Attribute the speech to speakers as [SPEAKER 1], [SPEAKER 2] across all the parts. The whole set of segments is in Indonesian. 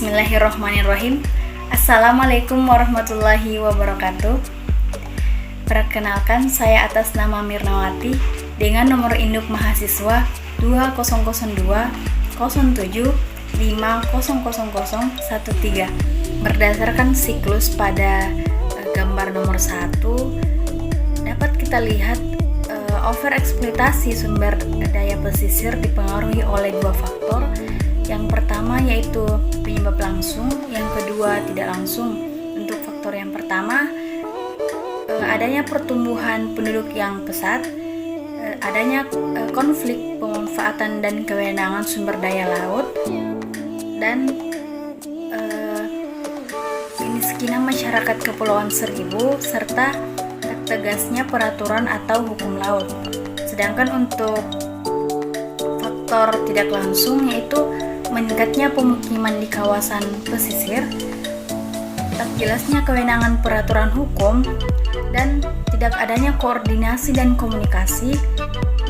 [SPEAKER 1] Bismillahirrahmanirrahim. Assalamualaikum warahmatullahi wabarakatuh. Perkenalkan, saya atas nama Mirnawati dengan nomor induk mahasiswa 2002 07 500013. Berdasarkan siklus pada gambar nomor 1 dapat kita lihat overeksploitasi sumber daya pesisir dipengaruhi oleh dua faktor. Yang pertama yaitu penyebab langsung, yang kedua tidak langsung. Untuk faktor yang pertama, adanya pertumbuhan penduduk yang pesat, adanya konflik pemanfaatan dan kewenangan sumber daya laut, dan kemiskinan masyarakat Kepulauan Seribu, serta tegasnya peraturan atau hukum laut. Sedangkan untuk faktor tidak langsung yaitu meningkatnya pemukiman di kawasan pesisir, tak jelasnya kewenangan peraturan hukum, dan tidak adanya koordinasi dan komunikasi,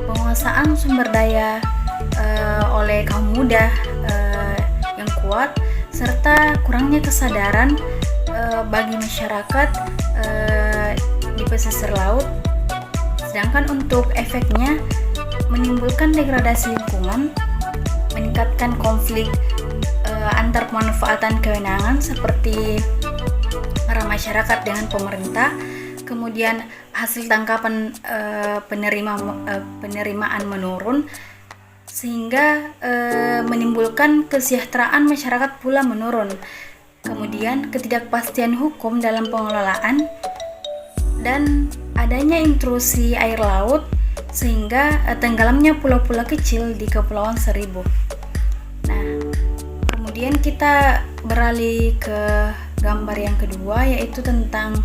[SPEAKER 1] penguasaan sumber daya oleh kaum muda yang kuat, serta kurangnya kesadaran bagi masyarakat di pesisir laut. Sedangkan untuk efeknya menimbulkan degradasi lingkungan, meningkatkan konflik antar pemanfaatan kewenangan seperti para masyarakat dengan pemerintah, kemudian hasil tangkapan penerimaan menurun, sehingga menimbulkan kesejahteraan masyarakat pula menurun. Kemudian ketidakpastian hukum dalam pengelolaan dan adanya intrusi air laut, sehingga tenggelamnya pulau-pulau kecil di Kepulauan Seribu. Nah, kemudian kita beralih ke gambar yang kedua, yaitu tentang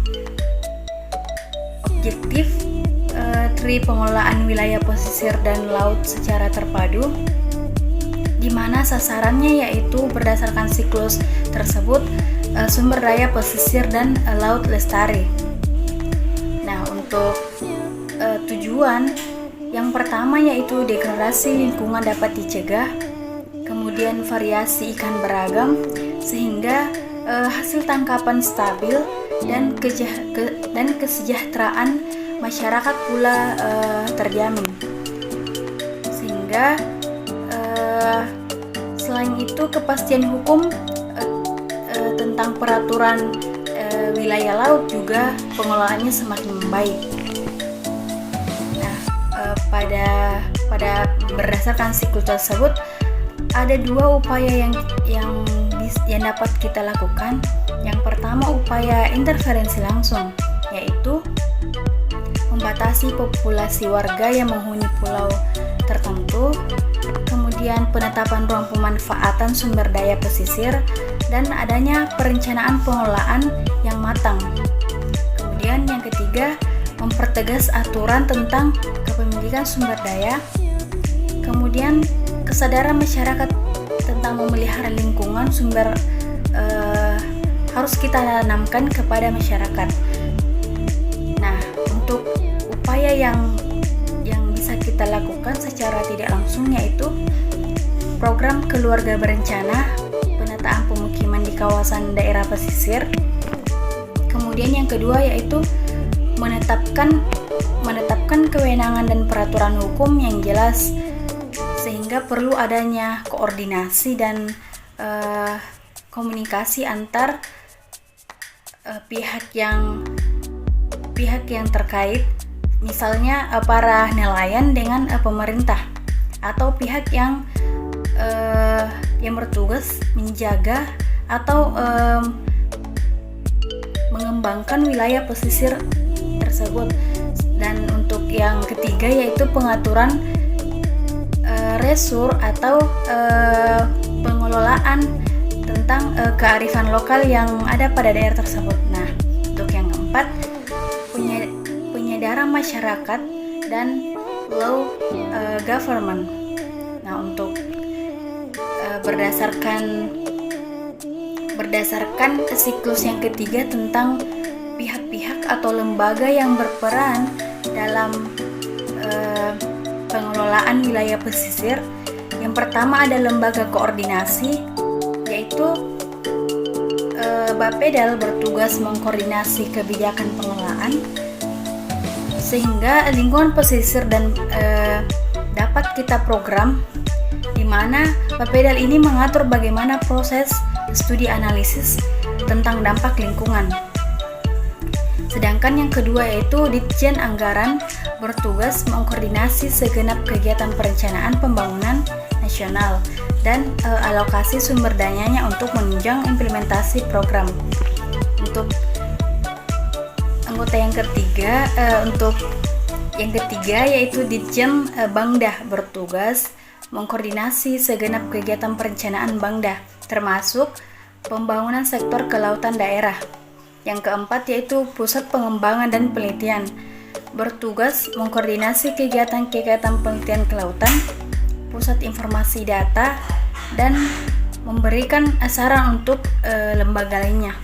[SPEAKER 1] objektif tri pengelolaan wilayah pesisir dan laut secara terpadu, di mana sasarannya yaitu berdasarkan siklus tersebut sumber daya pesisir dan laut lestari. Nah, untuk tujuan yang pertama yaitu degradasi lingkungan dapat dicegah, kemudian variasi ikan beragam sehingga hasil tangkapan stabil, dan kesejahteraan masyarakat pula terjamin. Sehingga selain itu kepastian hukum tentang peraturan wilayah laut juga pengelolaannya semakin membaik. Pada berdasarkan siklus tersebut ada dua upaya yang dapat kita lakukan. Yang pertama upaya interferensi langsung, yaitu membatasi populasi warga yang menghuni pulau tertentu, kemudian penetapan ruang pemanfaatan sumber daya pesisir, dan adanya perencanaan pengelolaan yang matang. Kemudian yang ketiga, mempertegas aturan tentang kepemilikan sumber daya, kemudian kesadaran masyarakat tentang memelihara lingkungan sumber harus kita tanamkan kepada masyarakat. Nah, untuk upaya yang bisa kita lakukan secara tidak langsung yaitu program keluarga berencana, penataan pemukiman di kawasan daerah pesisir. Kemudian yang kedua yaitu menetapkan kewenangan dan peraturan hukum yang jelas, sehingga perlu adanya koordinasi dan komunikasi antar pihak yang terkait, misalnya para nelayan dengan pemerintah, atau pihak yang bertugas menjaga atau mengembangkan wilayah pesisir tersebut. Dan untuk yang ketiga yaitu pengaturan resur atau pengelolaan tentang kearifan lokal yang ada pada daerah tersebut. Nah, untuk yang keempat, penyadaran masyarakat dan law government. Nah, untuk berdasarkan siklus yang ketiga tentang pihak-pihak atau lembaga yang berperan dalam pengelolaan wilayah pesisir. Yang pertama ada lembaga koordinasi, yaitu Bapedal bertugas mengkoordinasi kebijakan pengelolaan sehingga lingkungan pesisir dan dapat kita program, di mana Bapedal ini mengatur bagaimana proses studi analisis tentang dampak lingkungan. Sedangkan yang kedua yaitu Ditjen Anggaran bertugas mengkoordinasi segenap kegiatan perencanaan pembangunan nasional dan alokasi sumber dayanya untuk menunjang implementasi program. Untuk anggota yang ketiga, yaitu Ditjen Bangdah bertugas mengkoordinasi segenap kegiatan perencanaan Bangdah, termasuk pembangunan sektor kelautan daerah. Yang keempat yaitu Pusat Pengembangan dan Penelitian bertugas mengkoordinasi kegiatan-kegiatan penelitian kelautan, pusat informasi data, dan memberikan saran untuk lembaga lainnya.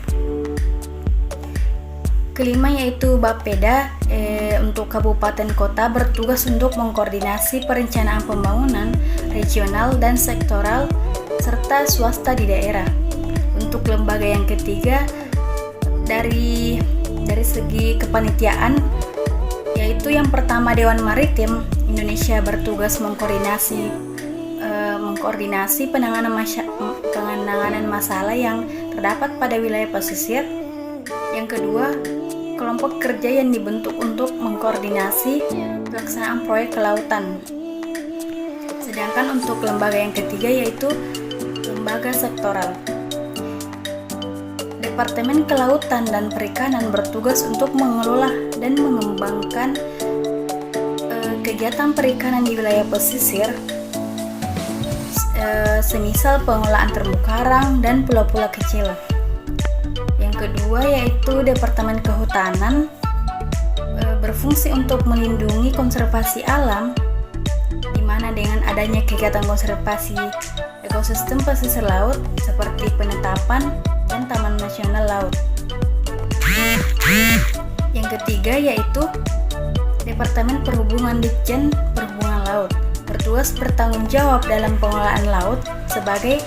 [SPEAKER 1] Kelima yaitu Bapeda untuk kabupaten kota bertugas untuk mengkoordinasi perencanaan pembangunan regional dan sektoral serta swasta di daerah. Untuk lembaga yang ketiga, dari segi kepanitiaan, yaitu yang pertama Dewan Maritim Indonesia bertugas mengkoordinasi penanganan masalah yang terdapat pada wilayah pesisir. Yang kedua, kelompok kerja yang dibentuk untuk mengkoordinasi pelaksanaan proyek kelautan. Sedangkan untuk lembaga yang ketiga yaitu lembaga sektoral. Departemen Kelautan dan Perikanan bertugas untuk mengelola dan mengembangkan kegiatan perikanan di wilayah pesisir, semisal pengelolaan terumbu karang dan pulau-pulau kecil. Yang kedua yaitu Departemen Kehutanan berfungsi untuk melindungi konservasi alam, di mana dengan adanya kegiatan konservasi ekosistem pesisir laut seperti penetapan dan Taman Nasional Laut. Yang ketiga yaitu Departemen Perhubungan Ditjen Perhubungan Laut bertugas bertanggung jawab dalam pengelolaan laut sebagai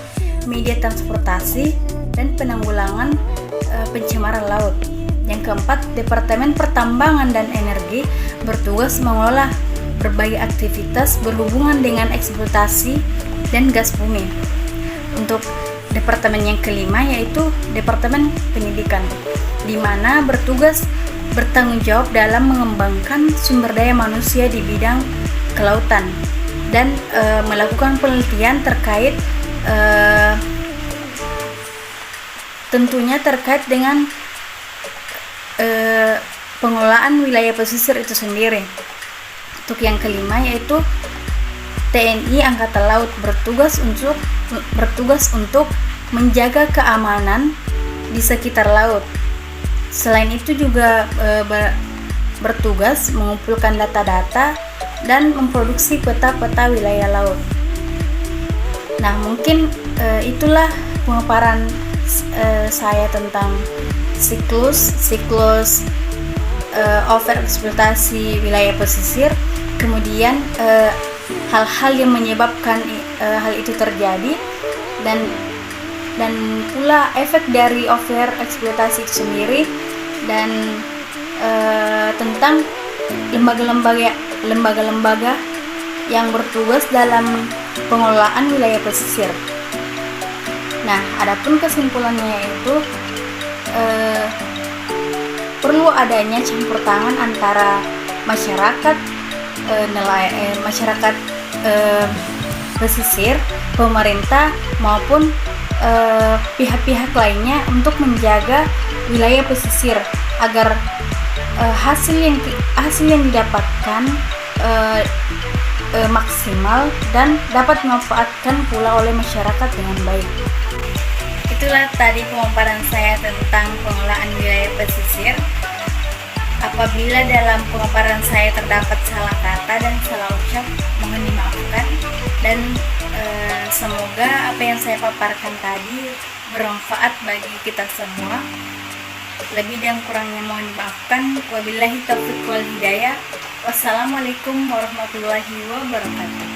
[SPEAKER 1] media transportasi dan penanggulangan pencemaran laut. Yang keempat, Departemen Pertambangan dan Energi bertugas mengelola berbagai aktivitas berhubungan dengan eksploitasi dan gas bumi. Untuk departemen yang kelima yaitu Departemen Pendidikan, di mana bertugas bertanggung jawab dalam mengembangkan sumber daya manusia di bidang kelautan dan melakukan penelitian terkait tentunya terkait dengan pengelolaan wilayah pesisir itu sendiri. Untuk yang kelima yaitu TNI Angkatan Laut bertugas untuk menjaga keamanan di sekitar laut. Selain itu juga bertugas mengumpulkan data-data dan memproduksi peta-peta wilayah laut. Nah, mungkin itulah pemaparan saya tentang siklus overeksploitasi wilayah pesisir, kemudian hal-hal yang menyebabkan hal itu terjadi, dan pula efek dari overeksploitasi itu sendiri, dan tentang lembaga-lembaga yang bertugas dalam pengelolaan wilayah pesisir. Nah, adapun kesimpulannya yaitu perlu adanya campur tangan antara masyarakat pesisir, pemerintah maupun pihak-pihak lainnya untuk menjaga wilayah pesisir agar hasil yang didapatkan maksimal dan dapat dimanfaatkan pula oleh masyarakat dengan baik. Itulah tadi pemaparan saya tentang pengelolaan wilayah pesisir. Apabila dalam pemaparan saya terdapat salah kata dan salah ucap, mohon dimaafkan, dan semoga apa yang saya paparkan tadi bermanfaat bagi kita semua. Lebih dan kurangnya mohon dimaafkan. Wabillahi taufiq wal hidayah. Wassalamualaikum warahmatullahi wabarakatuh.